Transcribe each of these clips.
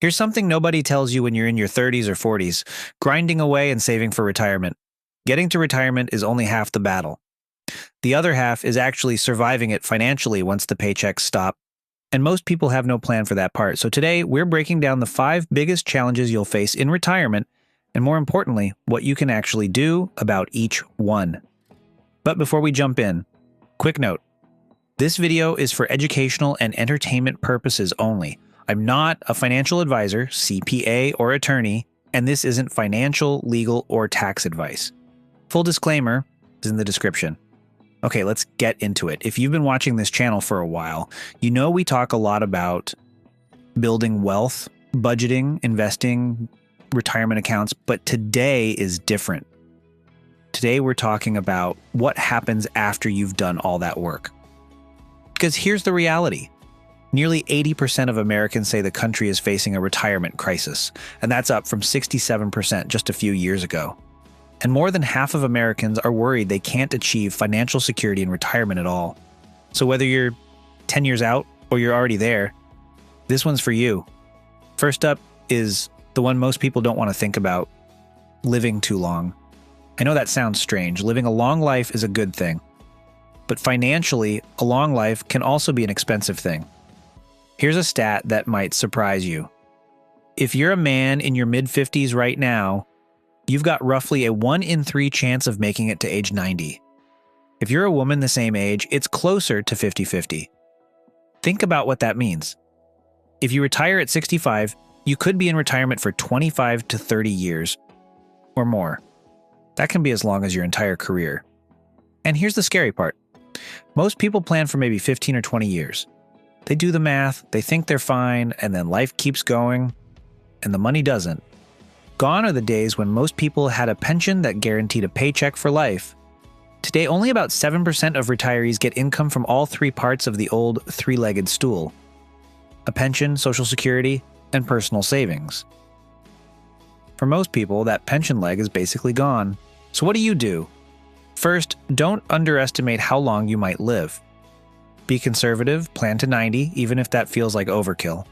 Here's something nobody tells you when you're in your 30s or 40s, grinding away and saving for retirement. Getting to retirement is only half the battle. The other half is actually surviving it financially once the paychecks stop. And most people have no plan for that part. So today, we're breaking down the 5 biggest challenges you'll face in retirement, and more importantly, what you can actually do about each one. But before we jump in, quick note. This video is for educational and entertainment purposes only. I'm not a financial advisor, CPA, or attorney, and this isn't financial, legal, or tax advice. Full disclaimer is in the description. Okay, let's get into it. If you've been watching this channel for a while, you know we talk a lot about building wealth, budgeting, investing, retirement accounts, but today is different. Today we're talking about what happens after you've done all that work. Because here's the reality. Nearly 80% of Americans say the country is facing a retirement crisis, and that's up from 67% just a few years ago. And more than half of Americans are worried they can't achieve financial security in retirement at all. So whether you're 10 years out or you're already there, this one's for you. First up is the one most people don't want to think about: living too long. I know that sounds strange. Living a long life is a good thing. But financially, a long life can also be an expensive thing. Here's a stat that might surprise you. If you're a man in your mid-50s right now, you've got roughly a 1 in 3 chance of making it to age 90. If you're a woman the same age, it's closer to 50-50. Think about what that means. If you retire at 65, you could be in retirement for 25 to 30 years or more. That can be as long as your entire career. And here's the scary part. Most people plan for maybe 15 or 20 years. They do the math, they think they're fine, and then life keeps going, and the money doesn't. Gone are the days when most people had a pension that guaranteed a paycheck for life. Today, only about 7% of retirees get income from all 3 parts of the old 3-legged stool: a pension, Social Security, and personal savings. For most people, that pension leg is basically gone. So what do you do? First, don't underestimate how long you might live. Be conservative, plan to 90, even if that feels like overkill.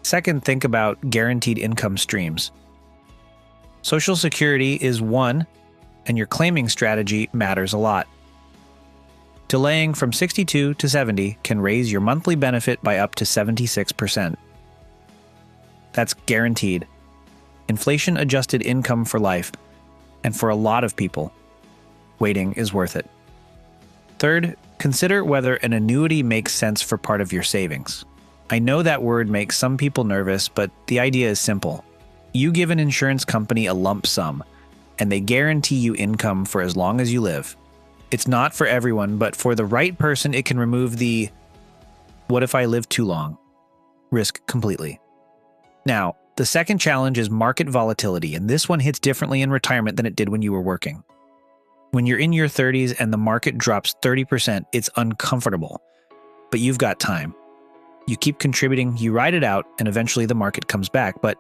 Second, think about guaranteed income streams. Social Security is one, and your claiming strategy matters a lot. Delaying from 62 to 70 can raise your monthly benefit by up to 76%. That's guaranteed. Inflation-adjusted income for life, and for a lot of people, waiting is worth it. Third, consider whether an annuity makes sense for part of your savings. I know that word makes some people nervous, but the idea is simple. You give an insurance company a lump sum, and they guarantee you income for as long as you live. It's not for everyone, but for the right person, it can remove the "what if I live too long" risk completely. Now, the second challenge is market volatility, and this one hits differently in retirement than it did when you were working. When you're in your 30s and the market drops 30%, it's uncomfortable, but you've got time. You keep contributing, you ride it out, and eventually the market comes back. But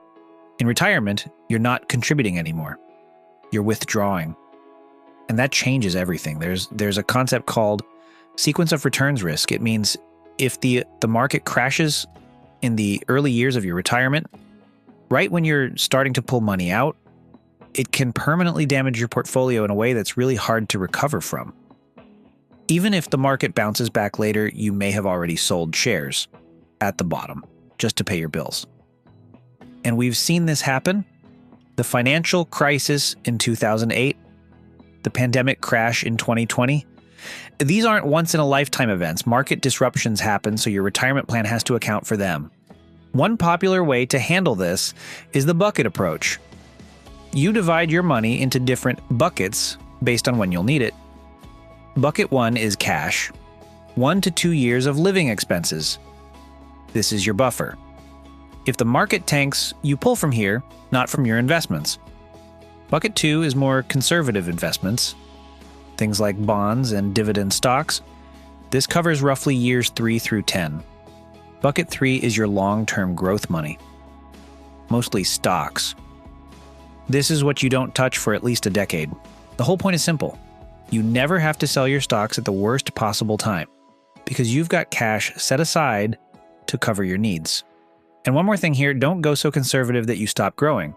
in retirement, you're not contributing anymore. You're withdrawing. And that changes everything. There's a concept called sequence of returns risk. It means if the market crashes in the early years of your retirement, right when you're starting to pull money out, it can permanently damage your portfolio in a way that's really hard to recover from. Even if the market bounces back later, you may have already sold shares at the bottom just to pay your bills. And we've seen this happen. The financial crisis in 2008, the pandemic crash in 2020. These aren't once-in-a-lifetime events. Market disruptions happen, so your retirement plan has to account for them. One popular way to handle this is the bucket approach. You divide your money into different buckets based on when you'll need it. Bucket 1 is cash. 1 to 2 years of living expenses. This is your buffer. If the market tanks, you pull from here, not from your investments. Bucket 2 is more conservative investments, things like bonds and dividend stocks. This covers roughly years 3 through 10. Bucket 3 is your long-term growth money, mostly stocks. This is what you don't touch for at least a decade. The whole point is simple. You never have to sell your stocks at the worst possible time because you've got cash set aside to cover your needs. And one more thing here, don't go so conservative that you stop growing.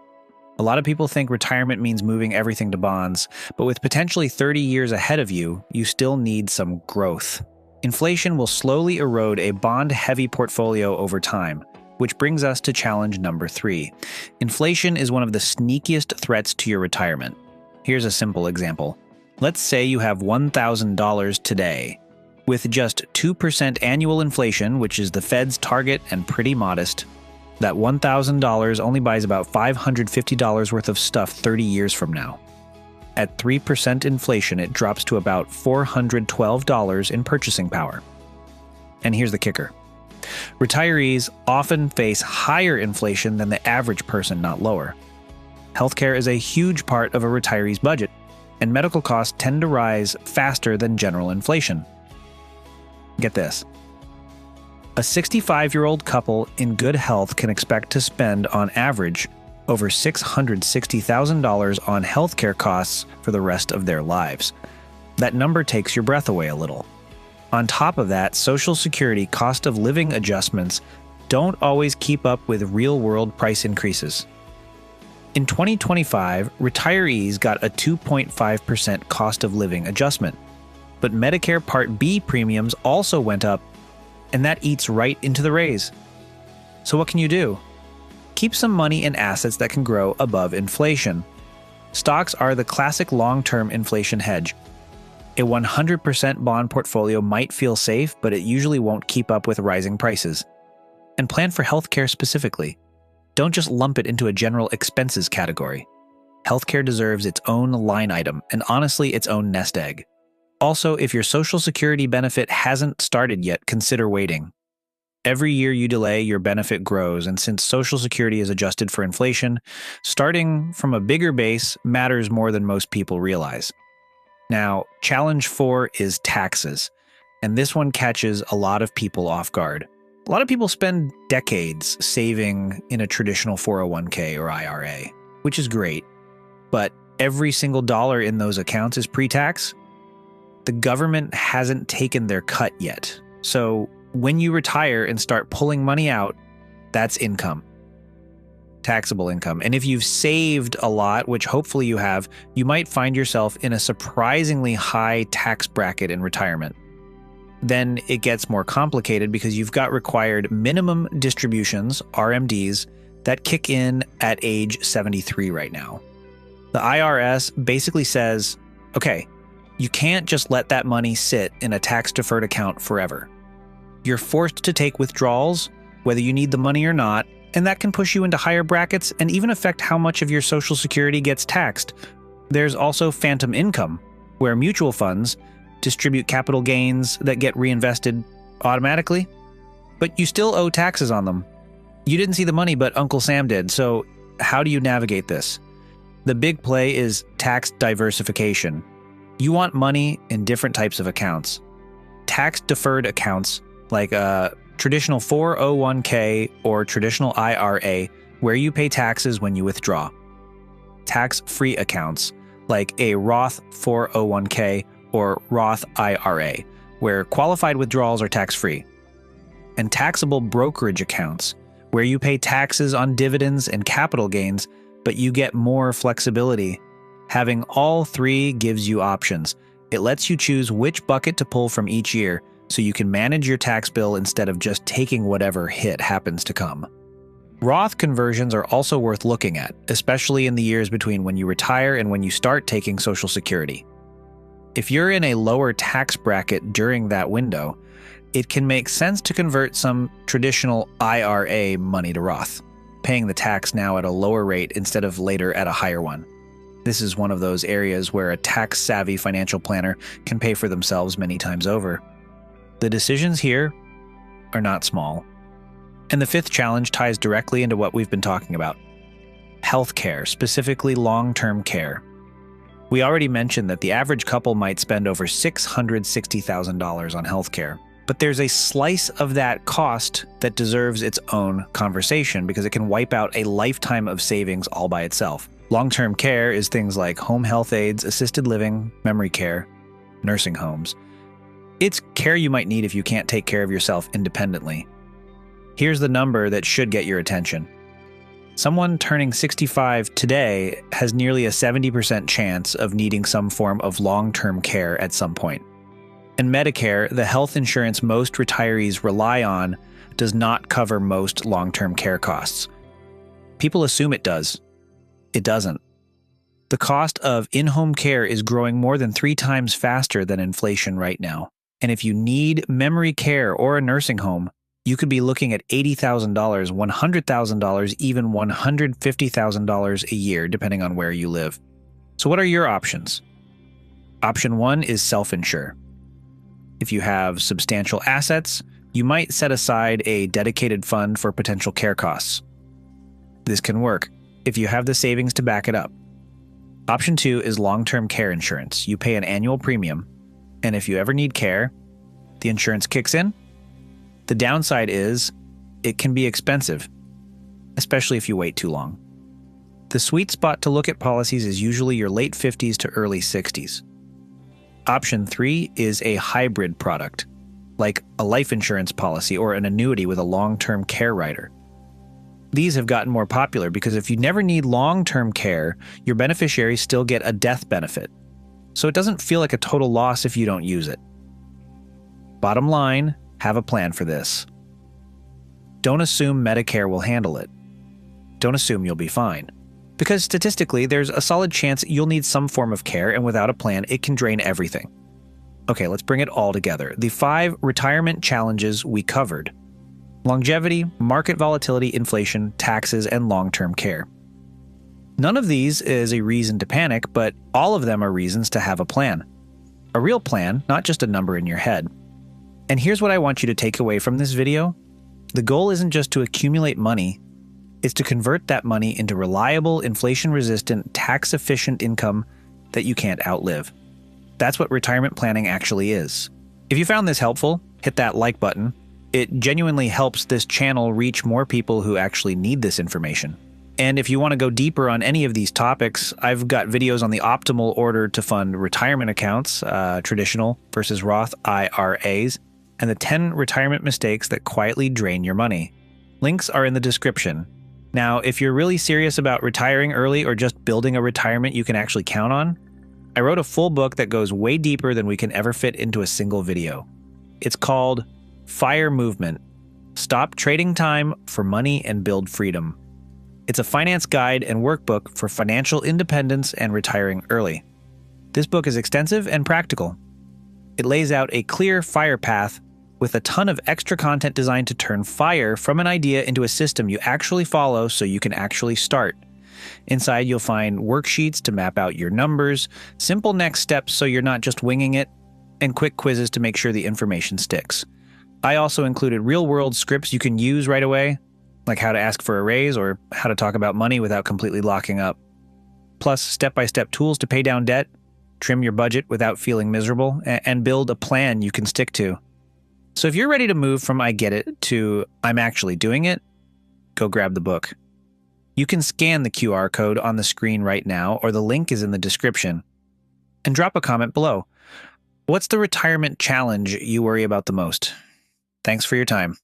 A lot of people think retirement means moving everything to bonds, but with potentially 30 years ahead of you, you still need some growth. Inflation will slowly erode a bond-heavy portfolio over time, which brings us to challenge number 3. Inflation is one of the sneakiest threats to your retirement. Here's a simple example. Let's say you have $1,000 today. With just 2% annual inflation, which is the Fed's target and pretty modest, that $1,000 only buys about $550 worth of stuff 30 years from now. At 3% inflation, it drops to about $412 in purchasing power. And here's the kicker. Retirees often face higher inflation than the average person, not lower. Healthcare is a huge part of a retiree's budget, and medical costs tend to rise faster than general inflation. Get this. A 65-year-old couple in good health can expect to spend, on average, over $660,000 on healthcare costs for the rest of their lives. That number takes your breath away a little. On top of that, Social Security cost of living adjustments don't always keep up with real-world price increases. In 2025, retirees got a 2.5% cost of living adjustment, but Medicare Part B premiums also went up, and that eats right into the raise. So what can you do? Keep some money in assets that can grow above inflation. Stocks are the classic long-term inflation hedge. A 100% bond portfolio might feel safe, but it usually won't keep up with rising prices. And plan for healthcare specifically. Don't just lump it into a general expenses category. Healthcare deserves its own line item, and honestly, its own nest egg. Also, if your Social Security benefit hasn't started yet, consider waiting. Every year you delay, your benefit grows, and since Social Security is adjusted for inflation, starting from a bigger base matters more than most people realize. Now, challenge 4 is taxes, and this one catches a lot of people off guard. A lot of people spend decades saving in a traditional 401k or IRA, which is great, but every single dollar in those accounts is pre-tax. The government hasn't taken their cut yet. So when you retire and start pulling money out, that's income. Taxable income. And if you've saved a lot, which hopefully you have, you might find yourself in a surprisingly high tax bracket in retirement. Then it gets more complicated because you've got required minimum distributions, RMDs, that kick in at age 73 right now. The IRS basically says, okay, you can't just let that money sit in a tax-deferred account forever. You're forced to take withdrawals, whether you need the money or not, and that can push you into higher brackets and even affect how much of your Social Security gets taxed. There's also phantom income, where mutual funds distribute capital gains that get reinvested automatically, but you still owe taxes on them. You didn't see the money, but Uncle Sam did, so how do you navigate this? The big play is tax diversification. You want money in different types of accounts. Tax-deferred accounts, like a traditional 401k or traditional IRA, where you pay taxes when you withdraw. Tax-free accounts, like a Roth 401k or Roth IRA, where qualified withdrawals are tax-free. And taxable brokerage accounts, where you pay taxes on dividends and capital gains, but you get more flexibility. Having all three gives you options. It lets you choose which bucket to pull from each year, so you can manage your tax bill instead of just taking whatever hit happens to come. Roth conversions are also worth looking at, especially in the years between when you retire and when you start taking Social Security. If you're in a lower tax bracket during that window, it can make sense to convert some traditional IRA money to Roth, paying the tax now at a lower rate instead of later at a higher one. This is one of those areas where a tax-savvy financial planner can pay for themselves many times over. The decisions here are not small. And the fifth challenge ties directly into what we've been talking about. Healthcare, specifically long-term care. We already mentioned that the average couple might spend over $660,000 on healthcare. But there's a slice of that cost that deserves its own conversation because it can wipe out a lifetime of savings all by itself. Long-term care is things like home health aides, assisted living, memory care, nursing homes. It's care you might need if you can't take care of yourself independently. Here's the number that should get your attention. Someone turning 65 today has nearly a 70% chance of needing some form of long-term care at some point. And Medicare, the health insurance most retirees rely on, does not cover most long-term care costs. People assume it does. It doesn't. The cost of in-home care is growing more than 3 times faster than inflation right now. And if you need memory care or a nursing home, you could be looking at $80,000, $100,000, even $150,000 a year, depending on where you live. So what are your options? Option 1 is self-insure. If you have substantial assets, you might set aside a dedicated fund for potential care costs. This can work if you have the savings to back it up. Option 2 is long-term care insurance. You pay an annual premium, and if you ever need care, the insurance kicks in. The downside is it can be expensive, especially if you wait too long. The sweet spot to look at policies is usually your late 50s to early 60s. Option 3 is a hybrid product, like a life insurance policy or an annuity with a long-term care rider. These have gotten more popular because if you never need long-term care, your beneficiaries still get a death benefit. So it doesn't feel like a total loss if you don't use it. Bottom line, have a plan for this. Don't assume Medicare will handle it. Don't assume you'll be fine. Because statistically, there's a solid chance you'll need some form of care, and without a plan, it can drain everything. Okay, let's bring it all together. The 5 retirement challenges we covered: longevity, market volatility, inflation, taxes, and long-term care. None of these is a reason to panic, but all of them are reasons to have a plan. A real plan, not just a number in your head. And here's what I want you to take away from this video. The goal isn't just to accumulate money, it's to convert that money into reliable, inflation-resistant, tax-efficient income that you can't outlive. That's what retirement planning actually is. If you found this helpful, hit that like button. It genuinely helps this channel reach more people who actually need this information. And if you want to go deeper on any of these topics, I've got videos on the optimal order to fund retirement accounts, traditional versus Roth IRAs, and the 10 retirement mistakes that quietly drain your money. Links are in the description. Now, if you're really serious about retiring early or just building a retirement you can actually count on, I wrote a full book that goes way deeper than we can ever fit into a single video. It's called Fire Movement: Stop Trading Time for Money and Build Freedom. It's a finance guide and workbook for financial independence and retiring early. This book is extensive and practical. It lays out a clear fire path with a ton of extra content designed to turn fire from an idea into a system you actually follow so you can actually start. Inside, you'll find worksheets to map out your numbers, simple next steps so you're not just winging it, and quick quizzes to make sure the information sticks. I also included real-world scripts you can use right away, like how to ask for a raise or how to talk about money without completely locking up. Plus, step-by-step tools to pay down debt, trim your budget without feeling miserable, and build a plan you can stick to. So if you're ready to move from I get it to I'm actually doing it, go grab the book. You can scan the QR code on the screen right now, or the link is in the description. And drop a comment below. What's the retirement challenge you worry about the most? Thanks for your time.